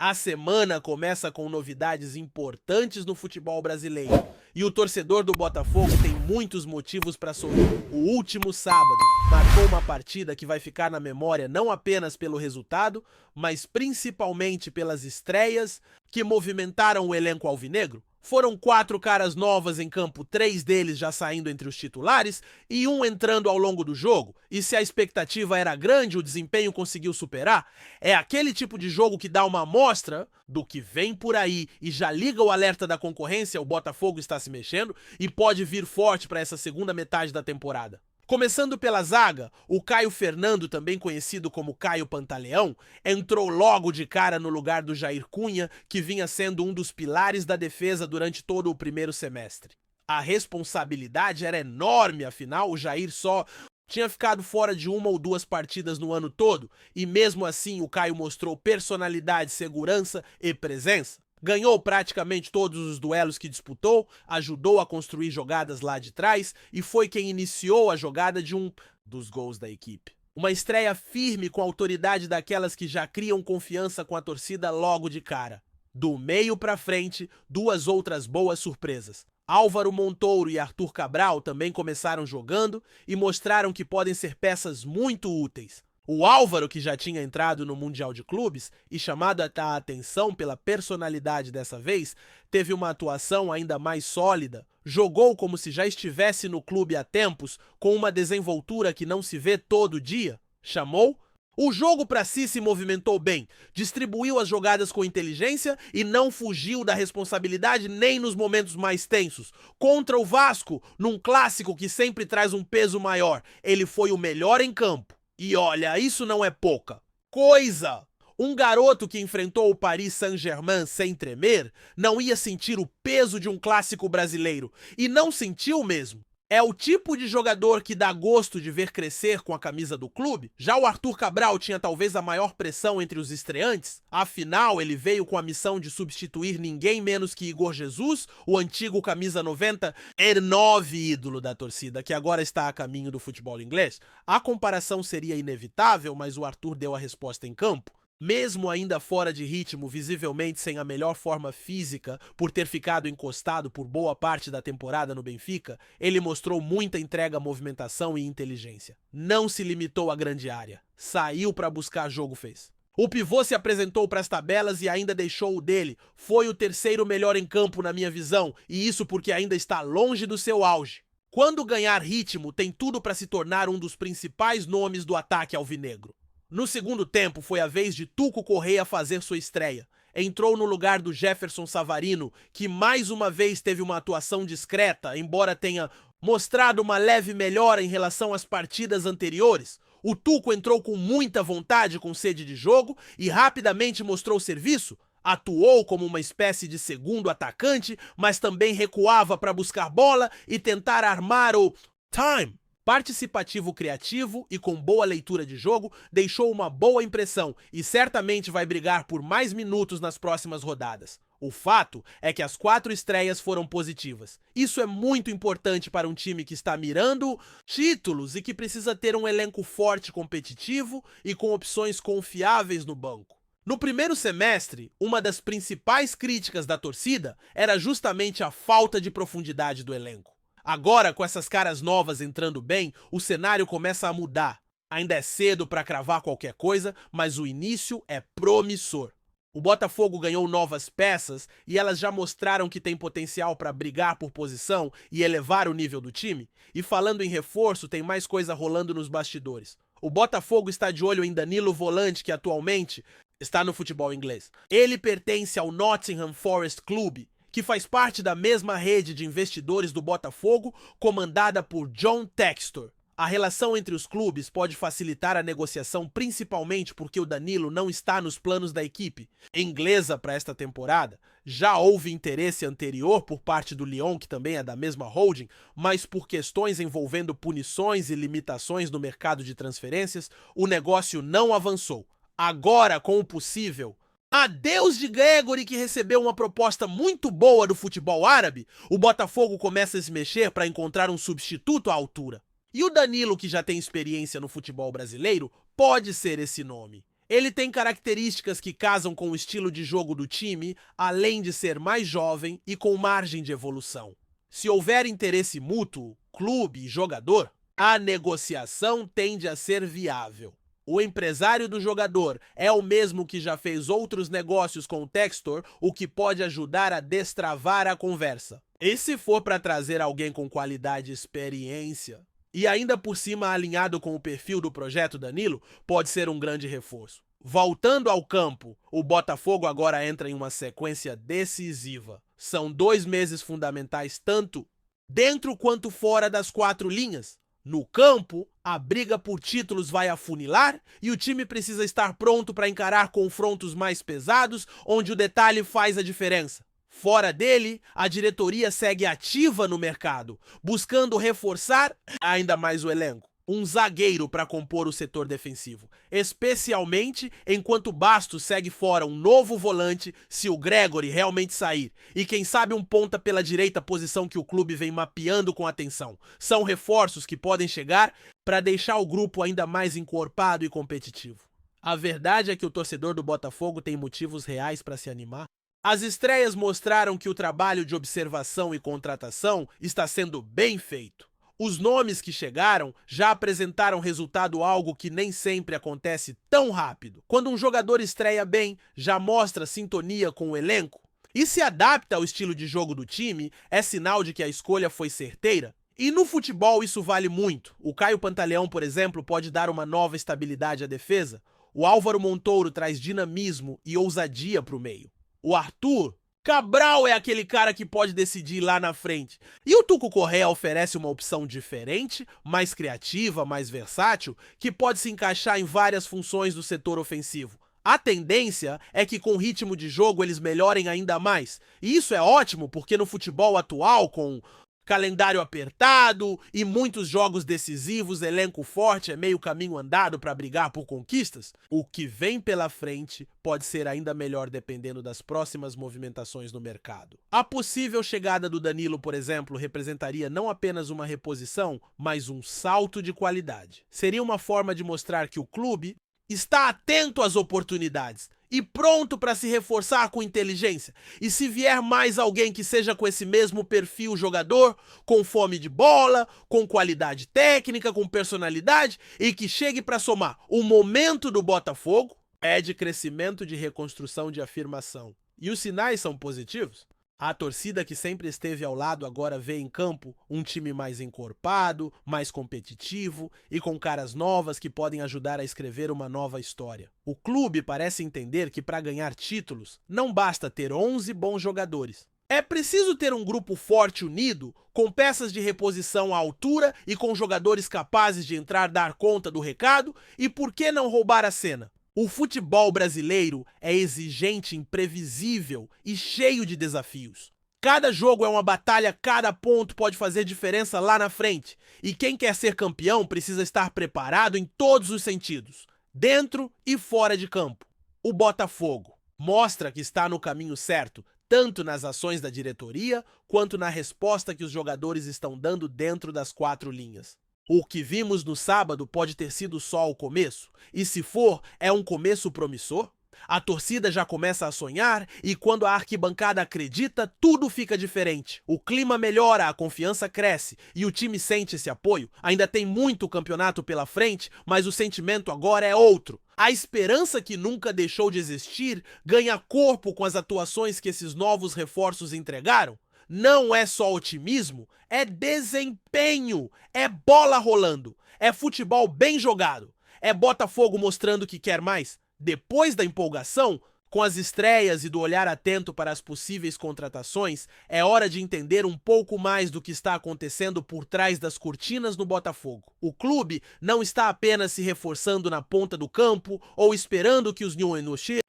A semana começa com novidades importantes no futebol brasileiro e o torcedor do Botafogo tem muitos motivos para sorrir. O último sábado marcou uma partida que vai ficar na memória não apenas pelo resultado, mas principalmente pelas estreias que movimentaram o elenco alvinegro. Foram 4 caras novas em campo, 3 deles já saindo entre os titulares e um entrando ao longo do jogo. E se a expectativa era grande, o desempenho conseguiu superar. É aquele tipo de jogo que dá uma amostra do que vem por aí e já liga o alerta da concorrência. O Botafogo está se mexendo e pode vir forte para essa segunda metade da temporada. Começando pela zaga, o Caio Fernando, também conhecido como Caio Pantaleão, entrou logo de cara no lugar do Jair Cunha, que vinha sendo um dos pilares da defesa durante todo o primeiro semestre. A responsabilidade era enorme, afinal o Jair só tinha ficado fora de 1 ou 2 partidas no ano todo, e mesmo assim o Caio mostrou personalidade, segurança e presença. Ganhou praticamente todos os duelos que disputou, ajudou a construir jogadas lá de trás e foi quem iniciou a jogada de um dos gols da equipe. Uma estreia firme com autoridade daquelas que já criam confiança com a torcida logo de cara. Do meio pra frente, 2 outras boas surpresas. Álvaro Montouro e Arthur Cabral também começaram jogando e mostraram que podem ser peças muito úteis. O Álvaro, que já tinha entrado no Mundial de Clubes e chamado a atenção pela personalidade dessa vez, teve uma atuação ainda mais sólida, jogou como se já estivesse no clube há tempos, com uma desenvoltura que não se vê todo dia. Chamou? O jogo para si se movimentou bem, distribuiu as jogadas com inteligência e não fugiu da responsabilidade nem nos momentos mais tensos. Contra o Vasco, num clássico que sempre traz um peso maior, ele foi o melhor em campo. E olha, isso não é pouca coisa! Um garoto que enfrentou o Paris Saint-Germain sem tremer não ia sentir o peso de um clássico brasileiro. E não sentiu mesmo. É o tipo de jogador que dá gosto de ver crescer com a camisa do clube. Já o Arthur Cabral tinha talvez a maior pressão entre os estreantes. Afinal, ele veio com a missão de substituir ninguém menos que Igor Jesus, o antigo camisa 90, R9 ídolo da torcida, que agora está a caminho do futebol inglês. A comparação seria inevitável, mas o Arthur deu a resposta em campo. Mesmo ainda fora de ritmo, visivelmente sem a melhor forma física, por ter ficado encostado por boa parte da temporada no Benfica, ele mostrou muita entrega, movimentação e inteligência. Não se limitou à grande área. Saiu para buscar jogo fez. O pivô se apresentou para as tabelas e ainda deixou o dele. Foi o terceiro melhor em campo na minha visão, e isso porque ainda está longe do seu auge. Quando ganhar ritmo, tem tudo para se tornar um dos principais nomes do ataque alvinegro. No segundo tempo, foi a vez de Tuco Correia fazer sua estreia. Entrou no lugar do Jefferson Savarino, que mais uma vez teve uma atuação discreta, embora tenha mostrado uma leve melhora em relação às partidas anteriores. O Tuco entrou com muita vontade, com sede de jogo, e rapidamente mostrou serviço. Atuou como uma espécie de segundo atacante, mas também recuava para buscar bola e tentar armar o time. Participativo, criativo e com boa leitura de jogo, deixou uma boa impressão e certamente vai brigar por mais minutos nas próximas rodadas. O fato é que as 4 estreias foram positivas. Isso é muito importante para um time que está mirando títulos e que precisa ter um elenco forte, competitivo e com opções confiáveis no banco. No primeiro semestre, uma das principais críticas da torcida era justamente a falta de profundidade do elenco. Agora, com essas caras novas entrando bem, o cenário começa a mudar. Ainda é cedo para cravar qualquer coisa, mas o início é promissor. O Botafogo ganhou novas peças e elas já mostraram que tem potencial para brigar por posição e elevar o nível do time. E falando em reforço, tem mais coisa rolando nos bastidores. O Botafogo está de olho em Danilo Volante, que atualmente está no futebol inglês. Ele pertence ao Nottingham Forest Club, que faz parte da mesma rede de investidores do Botafogo, comandada por John Textor. A relação entre os clubes pode facilitar a negociação, principalmente porque o Danilo não está nos planos da equipe inglesa para esta temporada. Já houve interesse anterior por parte do Lyon, que também é da mesma holding, mas por questões envolvendo punições e limitações no mercado de transferências, o negócio não avançou. Agora, com o possível adeus de Gregory, que recebeu uma proposta muito boa do futebol árabe, o Botafogo começa a se mexer para encontrar um substituto à altura. E o Danilo, que já tem experiência no futebol brasileiro, pode ser esse nome. Ele tem características que casam com o estilo de jogo do time, além de ser mais jovem e com margem de evolução. Se houver interesse mútuo, clube e jogador, a negociação tende a ser viável. O empresário do jogador é o mesmo que já fez outros negócios com o Textor, o que pode ajudar a destravar a conversa. E se for para trazer alguém com qualidade e experiência, e ainda por cima alinhado com o perfil do projeto Danilo, pode ser um grande reforço. Voltando ao campo, o Botafogo agora entra em uma sequência decisiva. São 2 meses fundamentais tanto dentro quanto fora das 4 linhas. No campo, a briga por títulos vai afunilar e o time precisa estar pronto para encarar confrontos mais pesados, onde o detalhe faz a diferença. Fora dele, a diretoria segue ativa no mercado, buscando reforçar ainda mais o elenco. Um zagueiro para compor o setor defensivo, especialmente enquanto Bastos segue fora um novo volante se o Gregory realmente sair, e quem sabe um ponta pela direita, posição que o clube vem mapeando com atenção. São reforços que podem chegar para deixar o grupo ainda mais encorpado e competitivo. A verdade é que o torcedor do Botafogo tem motivos reais para se animar. As estreias mostraram que o trabalho de observação e contratação está sendo bem feito. Os nomes que chegaram já apresentaram resultado, algo que nem sempre acontece tão rápido. Quando um jogador estreia bem, já mostra sintonia com o elenco e se adapta ao estilo de jogo do time, é sinal de que a escolha foi certeira. E no futebol isso vale muito. O Caio Pantaleão, por exemplo, pode dar uma nova estabilidade à defesa. O Álvaro Montouro traz dinamismo e ousadia para o meio. O Arthur Cabral é aquele cara que pode decidir lá na frente. E o Tuco Correa oferece uma opção diferente, mais criativa, mais versátil, que pode se encaixar em várias funções do setor ofensivo. A tendência é que com o ritmo de jogo eles melhorem ainda mais. E isso é ótimo porque no futebol atual, com calendário apertado e muitos jogos decisivos, elenco forte, é meio caminho andado para brigar por conquistas. O que vem pela frente pode ser ainda melhor dependendo das próximas movimentações no mercado. A possível chegada do Danilo, por exemplo, representaria não apenas uma reposição, mas um salto de qualidade. Seria uma forma de mostrar que o clube está atento às oportunidades e pronto para se reforçar com inteligência. E se vier mais alguém que seja com esse mesmo perfil jogador, com fome de bola, com qualidade técnica, com personalidade e que chegue para somar, o momento do Botafogo é de crescimento, de reconstrução, de afirmação. E os sinais são positivos. A torcida que sempre esteve ao lado agora vê em campo um time mais encorpado, mais competitivo e com caras novas que podem ajudar a escrever uma nova história. O clube parece entender que para ganhar títulos não basta ter 11 bons jogadores. É preciso ter um grupo forte unido, com peças de reposição à altura e com jogadores capazes de entrar, dar conta do recado e por que não roubar a cena? O futebol brasileiro é exigente, imprevisível e cheio de desafios. Cada jogo é uma batalha, cada ponto pode fazer diferença lá na frente. E quem quer ser campeão precisa estar preparado em todos os sentidos, dentro e fora de campo. O Botafogo mostra que está no caminho certo, tanto nas ações da diretoria, quanto na resposta que os jogadores estão dando dentro das 4 linhas. O que vimos no sábado pode ter sido só o começo, e se for, é um começo promissor? A torcida já começa a sonhar e quando a arquibancada acredita, tudo fica diferente. O clima melhora, a confiança cresce e o time sente esse apoio. Ainda tem muito campeonato pela frente, mas o sentimento agora é outro. A esperança que nunca deixou de existir ganha corpo com as atuações que esses novos reforços entregaram. Não é só otimismo, é desempenho, é bola rolando, é futebol bem jogado, é Botafogo mostrando que quer mais. Depois da empolgação, com as estreias e do olhar atento para as possíveis contratações, é hora de entender um pouco mais do que está acontecendo por trás das cortinas no Botafogo. O clube não está apenas se reforçando na ponta do campo ou esperando que os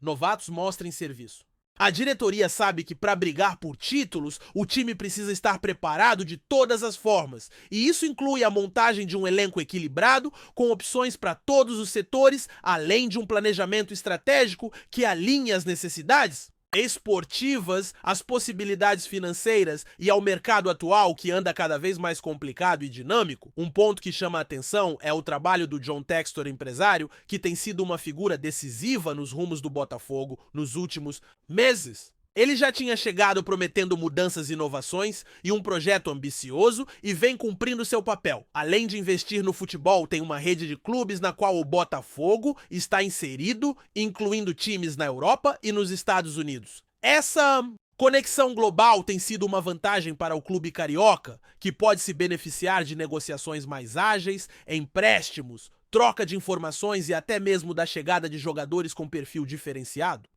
novatos mostrem serviço. A diretoria sabe que para brigar por títulos, o time precisa estar preparado de todas as formas, e isso inclui a montagem de um elenco equilibrado, com opções para todos os setores, além de um planejamento estratégico que alinhe as necessidades. esportivas, às possibilidades financeiras e ao mercado atual que anda cada vez mais complicado e dinâmico, um ponto que chama a atenção é o trabalho do John Textor, empresário, que tem sido uma figura decisiva nos rumos do Botafogo nos últimos meses. Ele já tinha chegado prometendo mudanças e inovações e um projeto ambicioso e vem cumprindo seu papel. Além de investir no futebol, tem uma rede de clubes na qual o Botafogo está inserido, incluindo times na Europa e nos Estados Unidos. Essa conexão global tem sido uma vantagem para o clube carioca, que pode se beneficiar de negociações mais ágeis, empréstimos, troca de informações e até mesmo da chegada de jogadores com perfil diferenciado.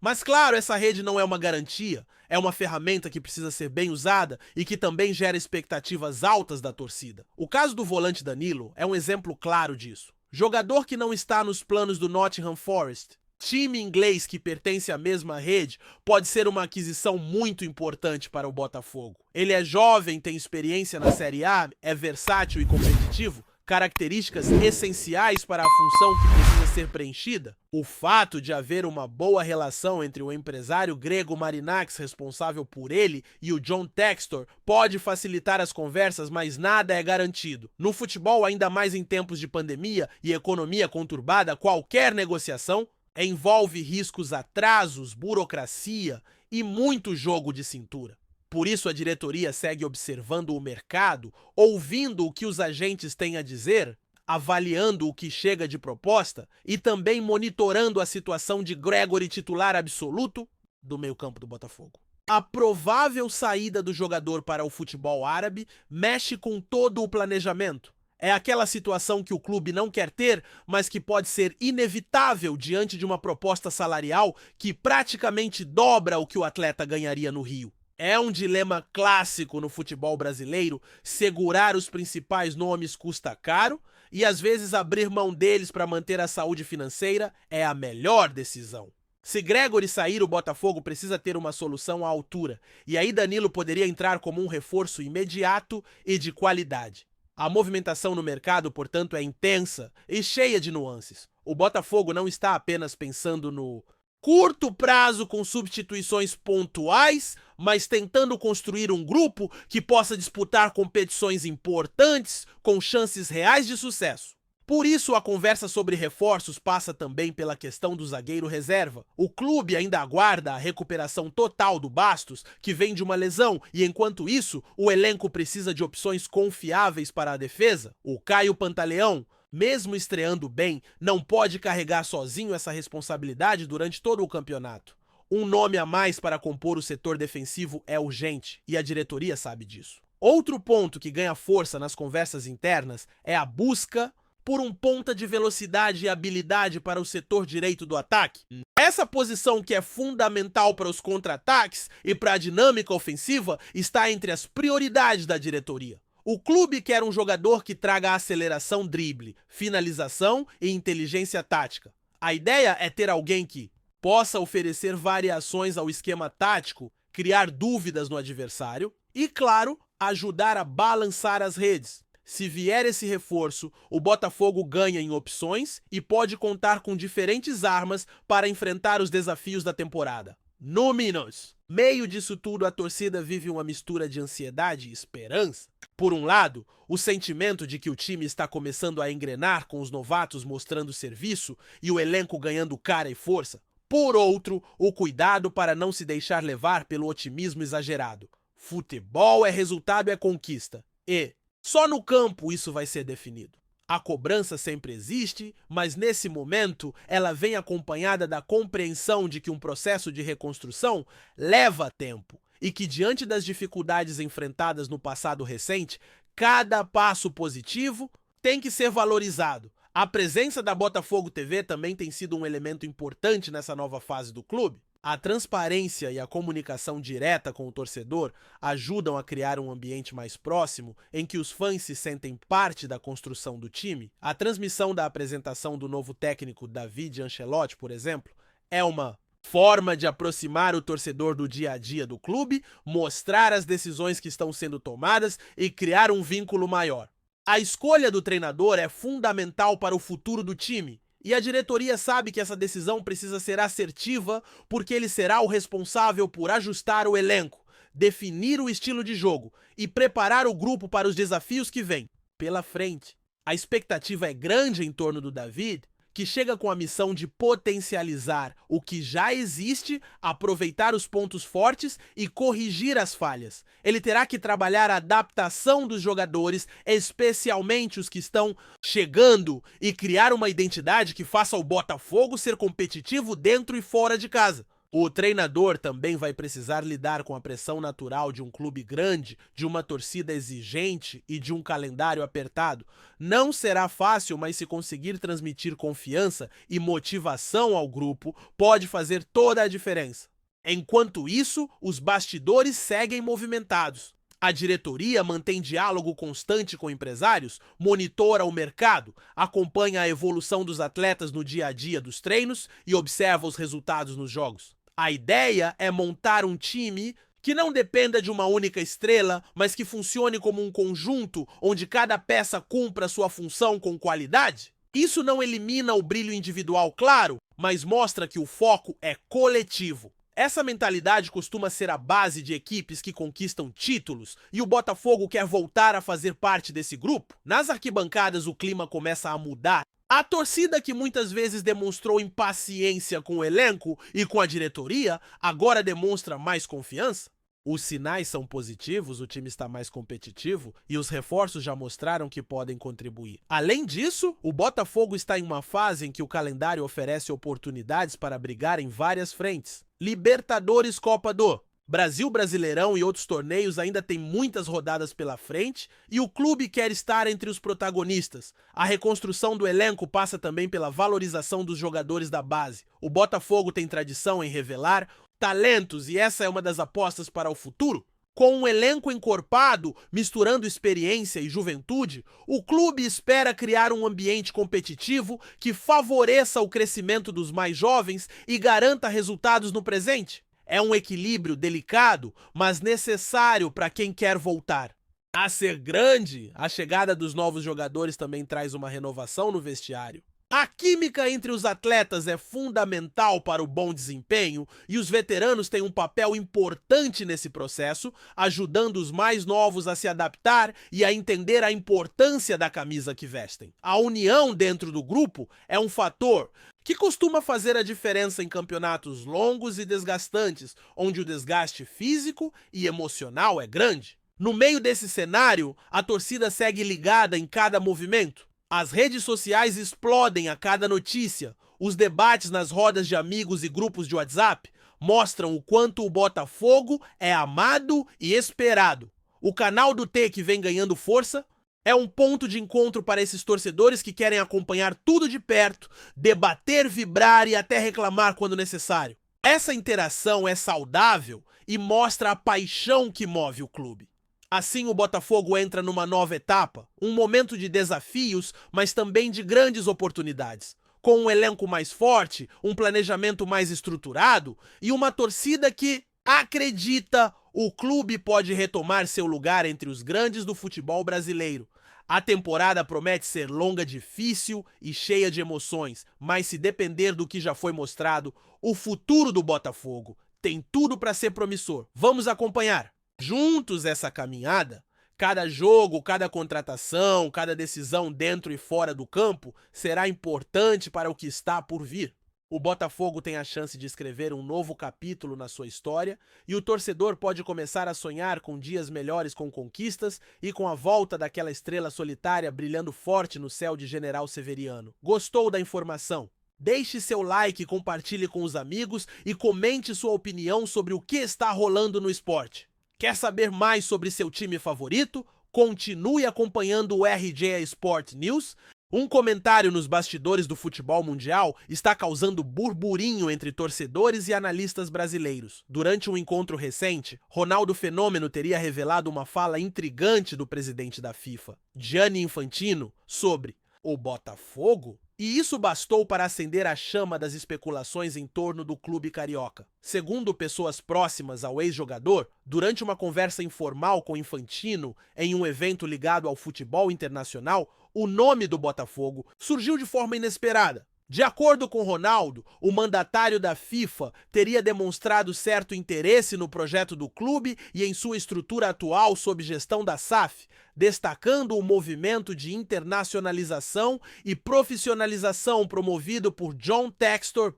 Mas claro, essa rede não é uma garantia, é uma ferramenta que precisa ser bem usada e que também gera expectativas altas da torcida. O caso do volante Danilo é um exemplo claro disso. Jogador que não está nos planos do Nottingham Forest, time inglês que pertence à mesma rede, pode ser uma aquisição muito importante para o Botafogo. Ele é jovem, tem experiência na Série A, é versátil e competitivo, características essenciais para a função que precisa ser preenchida. O fato de haver uma boa relação entre o empresário grego Marinax, responsável por ele, e o John Textor pode facilitar as conversas, mas nada é garantido. No futebol, ainda mais em tempos de pandemia e economia conturbada, qualquer negociação envolve riscos, atrasos, burocracia e muito jogo de cintura. Por isso, a diretoria segue observando o mercado, ouvindo o que os agentes têm a dizer, avaliando o que chega de proposta e também monitorando a situação de Gregory, titular absoluto do meio-campo do Botafogo. A provável saída do jogador para o futebol árabe mexe com todo o planejamento. É aquela situação que o clube não quer ter, mas que pode ser inevitável diante de uma proposta salarial que praticamente dobra o que o atleta ganharia no Rio. É um dilema clássico no futebol brasileiro, segurar os principais nomes custa caro e às vezes abrir mão deles para manter a saúde financeira é a melhor decisão. Se Gregory sair, o Botafogo precisa ter uma solução à altura, e aí Danilo poderia entrar como um reforço imediato e de qualidade. A movimentação no mercado, portanto, é intensa e cheia de nuances. O Botafogo não está apenas pensando no curto prazo com substituições pontuais, mas tentando construir um grupo que possa disputar competições importantes com chances reais de sucesso. Por isso, a conversa sobre reforços passa também pela questão do zagueiro reserva. O clube ainda aguarda a recuperação total do Bastos, que vem de uma lesão, e enquanto isso, o elenco precisa de opções confiáveis para a defesa. O Caio Pantaleão, mesmo estreando bem, não pode carregar sozinho essa responsabilidade durante todo o campeonato. Um nome a mais para compor o setor defensivo é urgente, e a diretoria sabe disso. Outro ponto que ganha força nas conversas internas é a busca por um ponta de velocidade e habilidade para o setor direito do ataque. Essa posição, que é fundamental para os contra-ataques e para a dinâmica ofensiva, está entre as prioridades da diretoria. O clube quer um jogador que traga aceleração, drible, finalização e inteligência tática. A ideia é ter alguém que possa oferecer variações ao esquema tático, criar dúvidas no adversário e, claro, ajudar a balançar as redes. Se vier esse reforço, o Botafogo ganha em opções e pode contar com diferentes armas para enfrentar os desafios da temporada. No Minas, meio disso tudo, a torcida vive uma mistura de ansiedade e esperança. Por um lado, o sentimento de que o time está começando a engrenar com os novatos mostrando serviço e o elenco ganhando cara e força. Por outro, o cuidado para não se deixar levar pelo otimismo exagerado. Futebol é resultado, é conquista. E só no campo isso vai ser definido. A cobrança sempre existe, mas nesse momento ela vem acompanhada da compreensão de que um processo de reconstrução leva tempo e que, diante das dificuldades enfrentadas no passado recente, cada passo positivo tem que ser valorizado. A presença da Botafogo TV também tem sido um elemento importante nessa nova fase do clube. A transparência e a comunicação direta com o torcedor ajudam a criar um ambiente mais próximo em que os fãs se sentem parte da construção do time. A transmissão da apresentação do novo técnico David Ancelotti, por exemplo, é uma forma de aproximar o torcedor do dia a dia do clube, mostrar as decisões que estão sendo tomadas e criar um vínculo maior. A escolha do treinador é fundamental para o futuro do time E a diretoria sabe que essa decisão precisa ser assertiva porque ele será o responsável por ajustar o elenco, definir o estilo de jogo e preparar o grupo para os desafios que vêm pela frente. A expectativa é grande em torno do David, que chega com a missão de potencializar o que já existe, aproveitar os pontos fortes e corrigir as falhas. Ele terá que trabalhar a adaptação dos jogadores, especialmente os que estão chegando, e criar uma identidade que faça o Botafogo ser competitivo dentro e fora de casa. O treinador também vai precisar lidar com a pressão natural de um clube grande, de uma torcida exigente e de um calendário apertado. Não será fácil, mas se conseguir transmitir confiança e motivação ao grupo, pode fazer toda a diferença. Enquanto isso, os bastidores seguem movimentados. A diretoria mantém diálogo constante com empresários, monitora o mercado, acompanha a evolução dos atletas no dia a dia dos treinos e observa os resultados nos jogos. A ideia é montar um time que não dependa de uma única estrela, mas que funcione como um conjunto onde cada peça cumpra sua função com qualidade. Isso não elimina o brilho individual, claro, mas mostra que o foco é coletivo. Essa mentalidade costuma ser a base de equipes que conquistam títulos, e o Botafogo quer voltar a fazer parte desse grupo. Nas arquibancadas o clima começa a mudar. A torcida, que muitas vezes demonstrou impaciência com o elenco e com a diretoria, agora demonstra mais confiança. Os sinais são positivos, o time está mais competitivo e os reforços já mostraram que podem contribuir. Além disso, o Botafogo está em uma fase em que o calendário oferece oportunidades para brigar em várias frentes. Libertadores, Copa do Brasil, Brasileirão e outros torneios ainda têm muitas rodadas pela frente e o clube quer estar entre os protagonistas. A reconstrução do elenco passa também pela valorização dos jogadores da base. O Botafogo tem tradição em revelar talentos e essa é uma das apostas para o futuro. Com um elenco encorpado, misturando experiência e juventude, o clube espera criar um ambiente competitivo que favoreça o crescimento dos mais jovens e garanta resultados no presente. É um equilíbrio delicado, mas necessário para quem quer voltar a ser grande. A chegada dos novos jogadores também traz uma renovação no vestiário. A química entre os atletas é fundamental para o bom desempenho e os veteranos têm um papel importante nesse processo, ajudando os mais novos a se adaptar e a entender a importância da camisa que vestem. A união dentro do grupo é um fator que costuma fazer a diferença em campeonatos longos e desgastantes, onde o desgaste físico e emocional é grande. No meio desse cenário, a torcida segue ligada em cada movimento. As redes sociais explodem a cada notícia. Os debates nas rodas de amigos e grupos de WhatsApp mostram o quanto o Botafogo é amado e esperado. O canal do T, que vem ganhando força, é um ponto de encontro para esses torcedores que querem acompanhar tudo de perto, debater, vibrar e até reclamar quando necessário. Essa interação é saudável e mostra a paixão que move o clube. Assim, o Botafogo entra numa nova etapa, um momento de desafios, mas também de grandes oportunidades. Com um elenco mais forte, um planejamento mais estruturado e uma torcida que acredita, o clube pode retomar seu lugar entre os grandes do futebol brasileiro. A temporada promete ser longa, difícil e cheia de emoções, mas se depender do que já foi mostrado, o futuro do Botafogo tem tudo para ser promissor. Vamos acompanhar juntos essa caminhada. Cada jogo, cada contratação, cada decisão dentro e fora do campo será importante para o que está por vir. O Botafogo tem a chance de escrever um novo capítulo na sua história e o torcedor pode começar a sonhar com dias melhores, com conquistas e com a volta daquela estrela solitária brilhando forte no céu de General Severiano. Gostou da informação? Deixe seu like, compartilhe com os amigos e comente sua opinião sobre o que está rolando no esporte. Quer saber mais sobre seu time favorito? Continue acompanhando o RJ Sport News. Um comentário nos bastidores do futebol mundial está causando burburinho entre torcedores e analistas brasileiros. Durante um encontro recente, Ronaldo Fenômeno teria revelado uma fala intrigante do presidente da FIFA, Gianni Infantino, sobre o Botafogo, e isso bastou para acender a chama das especulações em torno do clube carioca. Segundo pessoas próximas ao ex-jogador, durante uma conversa informal com Infantino em um evento ligado ao futebol internacional, o nome do Botafogo surgiu de forma inesperada. De acordo com Ronaldo, o mandatário da FIFA teria demonstrado certo interesse no projeto do clube e em sua estrutura atual sob gestão da SAF, destacando o movimento de internacionalização e profissionalização promovido por John Textor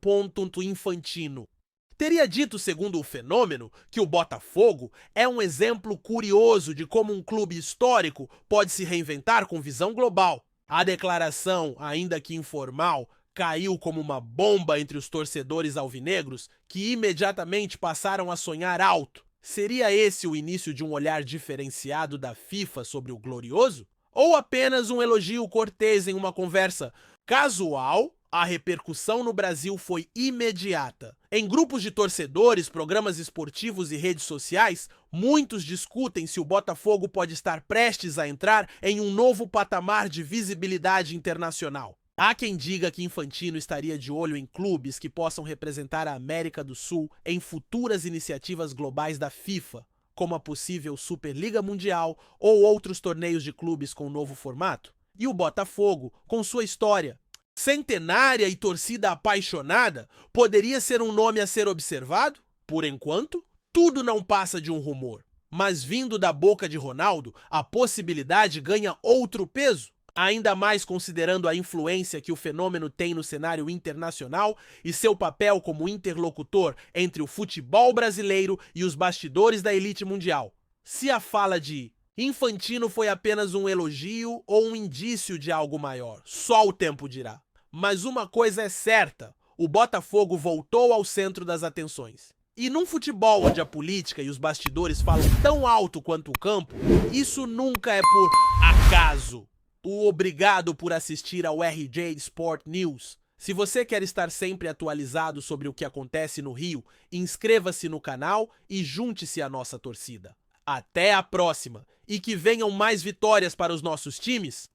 Infantino. Teria dito, segundo o Fenômeno, que o Botafogo é um exemplo curioso de como um clube histórico pode se reinventar com visão global. A declaração, ainda que informal, caiu como uma bomba entre os torcedores alvinegros, que imediatamente passaram a sonhar alto. Seria esse o início de um olhar diferenciado da FIFA sobre o glorioso? Ou apenas um elogio cortês em uma conversa casual? A repercussão no Brasil foi imediata. Em grupos de torcedores, programas esportivos e redes sociais, muitos discutem se o Botafogo pode estar prestes a entrar em um novo patamar de visibilidade internacional. Há quem diga que Infantino estaria de olho em clubes que possam representar a América do Sul em futuras iniciativas globais da FIFA, como a possível Superliga Mundial ou outros torneios de clubes com novo formato. E o Botafogo, com sua história centenária e torcida apaixonada, poderia ser um nome a ser observado? Por enquanto, tudo não passa de um rumor. Mas vindo da boca de Ronaldo, a possibilidade ganha outro peso. Ainda mais considerando a influência que o Fenômeno tem no cenário internacional e seu papel como interlocutor entre o futebol brasileiro e os bastidores da elite mundial. Se a fala de Infantino foi apenas um elogio ou um indício de algo maior, só o tempo dirá. Mas uma coisa é certa, o Botafogo voltou ao centro das atenções. E num futebol onde a política e os bastidores falam tão alto quanto o campo, isso nunca é por acaso. Obrigado por assistir ao RJ Sport News. Se você quer estar sempre atualizado sobre o que acontece no Rio, inscreva-se no canal e junte-se à nossa torcida. Até a próxima! E que venham mais vitórias para os nossos times!